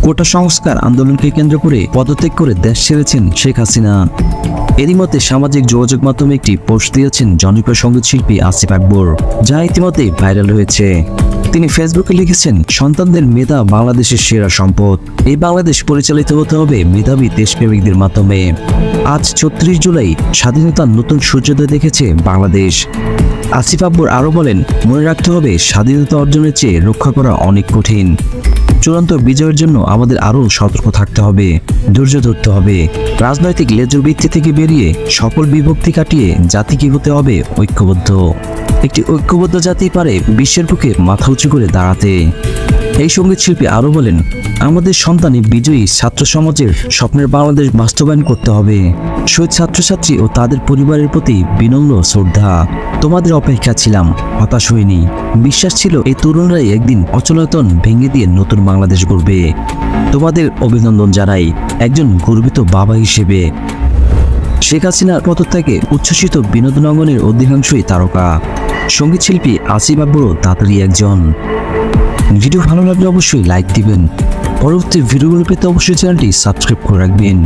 কোটা সংস্কার আন্দোলনকে কেন্দ্র করে পদত্যাগ করে দেশ ছেড়েছেন শেখ হাসিনা। এরই মধ্যে সামাজিক যোগাযোগ মাধ্যমে একটি পোস্ট দিয়েছেন জনপ্রিয় সঙ্গীত শিল্পী আসিফ আকবর, যা ইতিমধ্যেই ভাইরাল হয়েছে। তিনি ফেসবুকে লিখেছেন, সন্তানদের মেধা বাংলাদেশের সেরা সম্পদ। এই বাংলাদেশ পরিচালিত হতে হবে মেধাবী দেশপ্রেমিকদের মাধ্যমে। আজ ৩৬ জুলাই স্বাধীনতার নতুন সূর্যোদয় দেখেছে বাংলাদেশ। আসিফ আকবর আরও বলেন, মনে রাখতে হবে স্বাধীনতা অর্জনের চেয়ে রক্ষা করা অনেক কঠিন। চূড়ান্ত বিজয়ের জন্য আমাদের আরও সতর্ক থাকতে হবে, ধৈর্য ধরতে হবে। রাজনৈতিক লেজুর ভিত্তি থেকে বেরিয়ে সকল বিভক্তি কাটিয়ে জাতিকে হতে হবে ঐক্যবদ্ধ। একটি ঐক্যবদ্ধ জাতি পারে বিশ্বের বুকে মাথা উঁচু করে দাঁড়াতে। এই সঙ্গীত শিল্পী আরও বলেন, আমাদের সন্তানই বিজয়ী ছাত্র সমাজের স্বপ্নের বাংলাদেশ বাস্তবায়ন করতে হবে। শহীদ ছাত্রছাত্রী ও তাদের পরিবারের প্রতি বিনম্র শ্রদ্ধা। তোমাদের অপেক্ষা ছিলাম, হতাশ হইনি। বিশ্বাস ছিল এই তরুণরাই একদিন অচলায়তন ভেঙে দিয়ে নতুন বাংলাদেশ গড়বে। তোমাদের অভিনন্দন জানাই একজন গর্বিত বাবা হিসেবে। শেখ হাসিনার পদত্যাগে উচ্ছ্বসিত বিনোদন অঙ্গনের অধিকাংশই তারকা। সঙ্গীত শিল্পী আসিফ আকবরও তাদেরই একজন। ভিডিও ভালো লাগলে অবশ্যই লাইক দিবেন। পরবর্তী ভিডিওগুলো পেতে অবশ্যই চ্যানেলটি সাবস্ক্রাইব করে রাখবেন।